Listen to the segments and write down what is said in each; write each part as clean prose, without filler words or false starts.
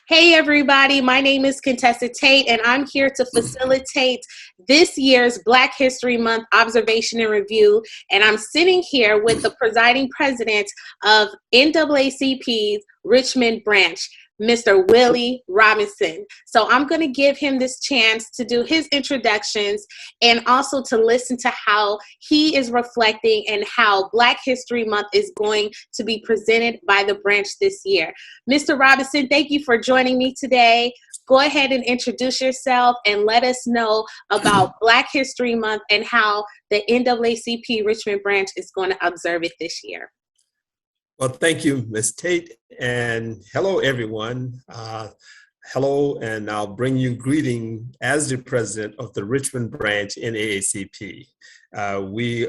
Hey everybody, my name is Contessa Tate and I'm here to facilitate this year's Black History Month observation and review. And I'm sitting here with the presiding president of NAACP's Richmond branch, Mr. Willie Robinson. So I'm going to give him this chance to do his introductions and also to listen to how he is reflecting and how Black History Month is going to be presented by the branch this year. Mr. Robinson, thank you for joining me today. Go ahead and introduce yourself and let us know about Black History Month and how the NAACP Richmond branch is going to observe it this year. Well, thank you, Ms. Tate, and hello, everyone. Hello, and I'll bring you greeting as the president of the Richmond branch NAACP. We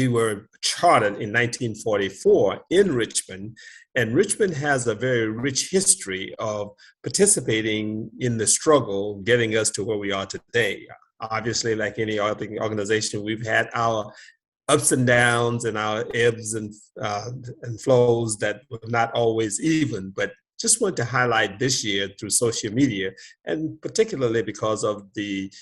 were chartered in 1944 in Richmond, and Richmond has a very rich history of participating in the struggle, getting us to where we are today. Obviously, like any other organization, we've had our ups and downs and our ebbs and flows that were not always even, but just wanted to highlight this year through social media, and particularly because of the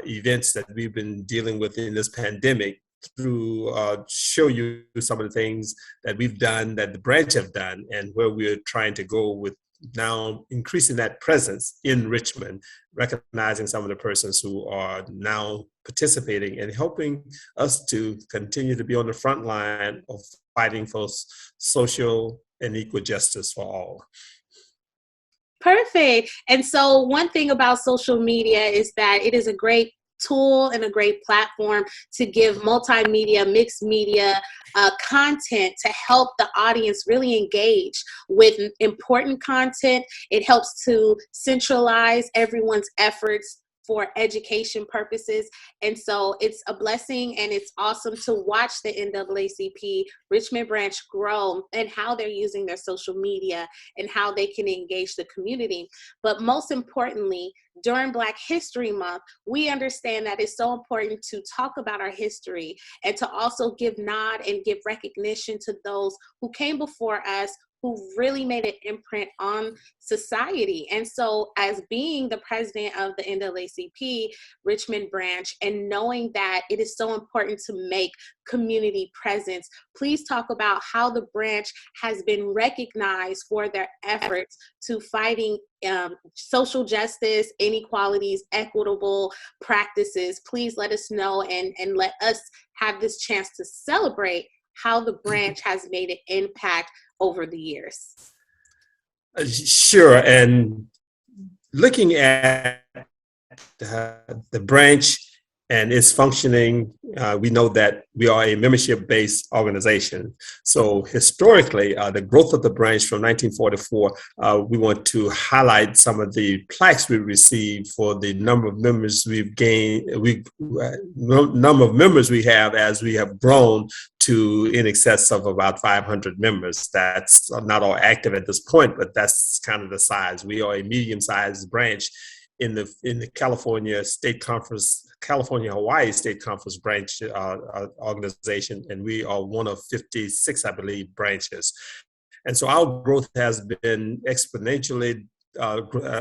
events that we've been dealing with in this pandemic, through show you some of the things that we've done, that the branch have done, and where we're trying to go with now increasing that presence in Richmond, recognizing some of the persons who are now participating and helping us to continue to be on the front line of fighting for social and equal justice for all. Perfect. And so one thing about social media is that it is a great tool and a great platform to give multimedia, mixed media content to help the audience really engage with important content. It helps to centralize everyone's efforts for education purposes. And so it's a blessing and it's awesome to watch the NAACP Richmond branch grow and how they're using their social media and how they can engage the community. But most importantly, during Black History Month, we understand that it's so important to talk about our history and to also give nod and give recognition to those who came before us, who really made an imprint on society. And so as being the president of the NAACP Richmond branch and knowing that it is so important to make community presence, please talk about how the branch has been recognized for their efforts to fighting social justice, inequalities, equitable practices. Please let us know and let us have this chance to celebrate how the branch has made an impact over the years. Sure, and looking at the branch and its functioning, we know that we are a membership-based organization. So historically, the growth of the branch from 1944, we want to highlight some of the plaques we received for the number of members we've gained, number of members we have as we have grown to in excess of about 500 members. That's not all active at this point, but that's kind of the size. We are a medium-sized branch in the California State Conference, California-Hawaii State Conference branch organization, and we are one of 56, I believe, branches. And so our growth has been exponentially,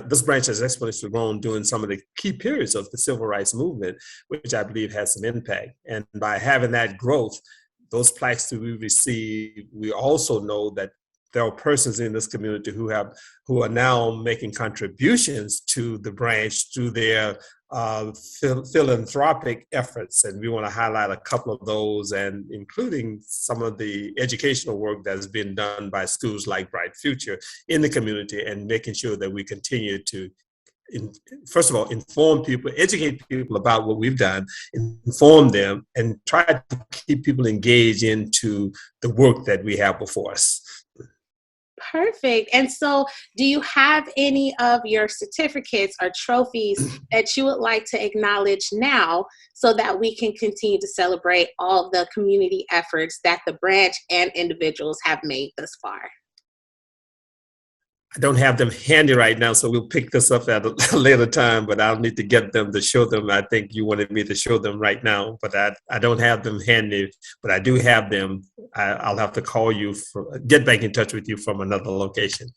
this branch has exponentially grown during some of the key periods of the civil rights movement, which I believe has some impact. And by having that growth, those plaques that we receive, we also know that there are persons in this community who are now making contributions to the branch through their philanthropic efforts, and we want to highlight a couple of those, and including some of the educational work that has been done by schools like Bright Future in the community, and making sure that we continue to first of all, inform people, educate people about what we've done, inform them, and try to keep people engaged into the work that we have before us. Perfect. And so do you have any of your certificates or trophies that you would like to acknowledge now so that we can continue to celebrate all the community efforts that the branch and individuals have made thus far? I don't have them handy right now, so we'll pick this up at a later time, but I'll need to get them to show them. I think you wanted me to show them right now, but I don't have them handy, but I do have them. I'll have to call you, get back in touch with you from another location.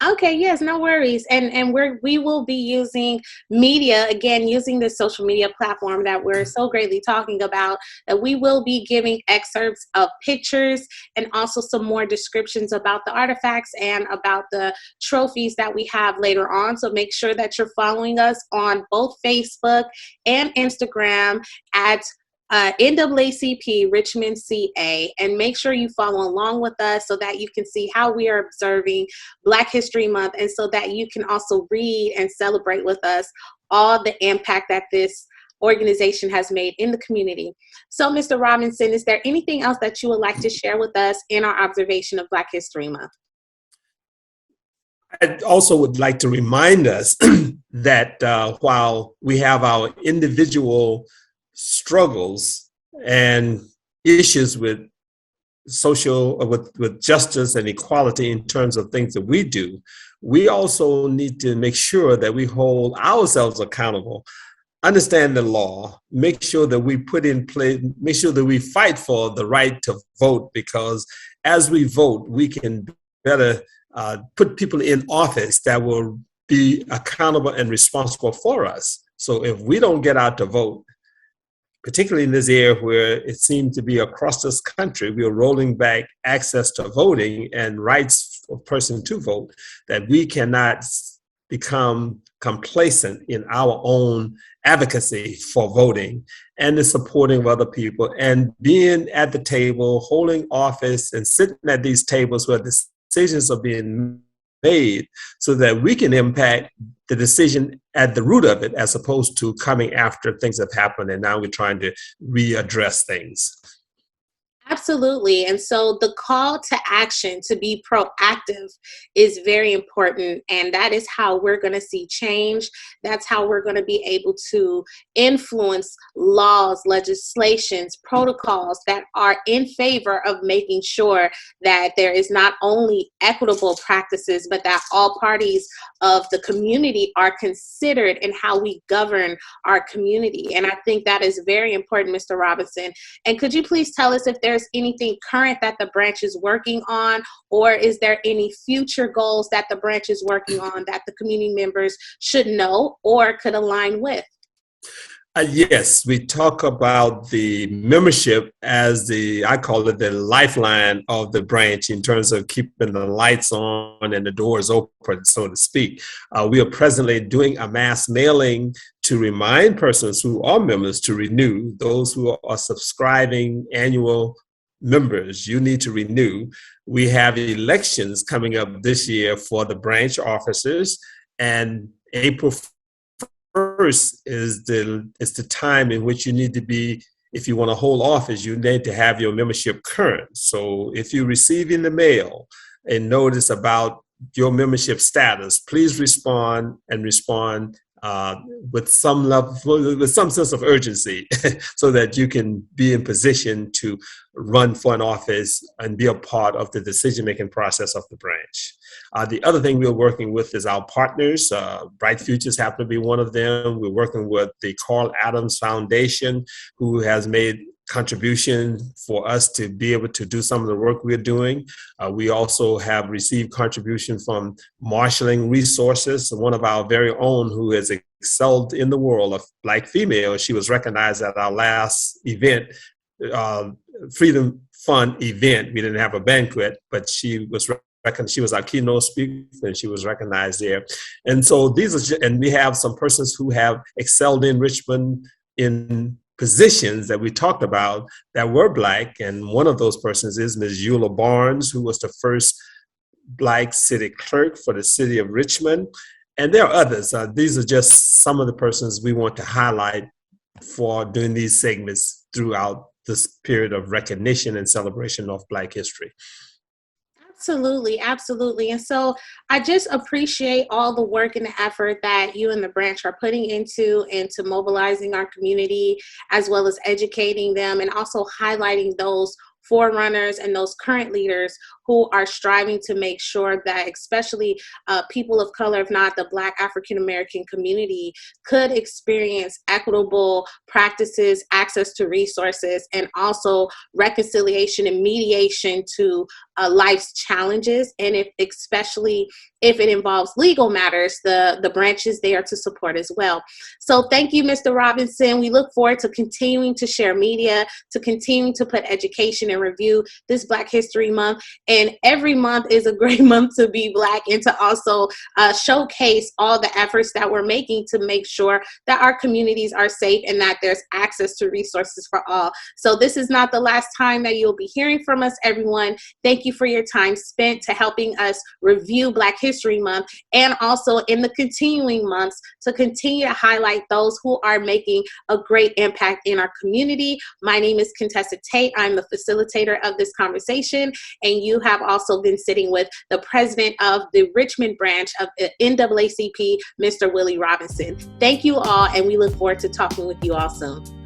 Okay, yes, no worries. And we will be using media, again, using this social media platform that we're so greatly talking about, that we will be giving excerpts of pictures and also some more descriptions about the artifacts and about the trophies that we have later on. So make sure that you're following us on both Facebook and Instagram at NAACP Richmond CA, and make sure you follow along with us so that you can see how we are observing Black History Month, and so that you can also read and celebrate with us all the impact that this organization has made in the community. So, Mr. Robinson, is there anything else that you would like to share with us in our observation of Black History Month? I also would like to remind us that while we have our individual struggles and issues with with justice and equality in terms of things that we do, we also need to make sure that we hold ourselves accountable, understand the law, make sure that we put in place, make sure that we fight for the right to vote, because as we vote, we can better put people in office that will be accountable and responsible for us. So if we don't get out to vote, particularly in this area where it seems to be across this country, we are rolling back access to voting and rights for a person to vote, that we cannot become complacent in our own advocacy for voting and the supporting of other people and being at the table, holding office and sitting at these tables where decisions are being made so that we can impact the decision at the root of it, as opposed to coming after things have happened and now we're trying to readdress things. Absolutely. And so the call to action to be proactive is very important. And that is how we're going to see change. That's how we're going to be able to influence laws, legislations, protocols that are in favor of making sure that there is not only equitable practices, but that all parties of the community are considered in how we govern our community. And I think that is very important, Mr. Robinson. And could you please tell us if there's anything current that the branch is working on, or is there any future goals that the branch is working on that the community members should know or could align with? Yes, we talk about the membership as I call it the lifeline of the branch in terms of keeping the lights on and the doors open, so to speak. We are presently doing a mass mailing to remind persons who are members to renew. Those who are subscribing annual members, you need to renew. We have elections coming up this year for the branch officers, and April 1st is the time in which you need to be, if you want to hold office, you need to have your membership current. So if you receive in the mail a notice about your membership status, please respond with some level, with some sense of urgency, so that you can be in position to run for an office and be a part of the decision-making process of the branch. The other thing we're working with is our partners. Bright Futures happen to be one of them. We're working with the Carl Adams Foundation, who has made contribution for us to be able to do some of the work we're doing. We also have received contribution from Marshalling Resources, one of our very own who has excelled in the world of Black female. She was recognized at our last event, Freedom Fund event. We didn't have a banquet, but she was our keynote speaker, and she was recognized there. And so and we have some persons who have excelled in Richmond in positions that we talked about that were Black, and one of those persons is Ms. Eula Barnes, who was the first Black city clerk for the city of Richmond. And there are others. These are just some of the persons we want to highlight for doing these segments throughout this period of recognition and celebration of Black history. Absolutely, absolutely. And so I just appreciate all the work and the effort that you and the branch are putting into mobilizing our community, as well as educating them, and also highlighting those forerunners and those current leaders who are striving to make sure that especially people of color, if not the Black African American community, could experience equitable practices, access to resources, and also reconciliation and mediation to life's challenges, and especially if it involves legal matters, the branch is there to support as well. So thank you, Mr. Robinson. We look forward to continuing to share media, to continuing to put education and review this Black History Month. And every month is a great month to be Black and to also showcase all the efforts that we're making to make sure that our communities are safe and that there's access to resources for all. So this is not the last time that you'll be hearing from us, everyone. Thank you for your time spent to helping us review Black History Month, and also in the continuing months to continue to highlight those who are making a great impact in our community. My name is Contessa Tate. I'm the facilitator of this conversation, and you have also been sitting with the president of the Richmond branch of the NAACP, Mr. Willie Robinson. Thank you all, and we look forward to talking with you all soon.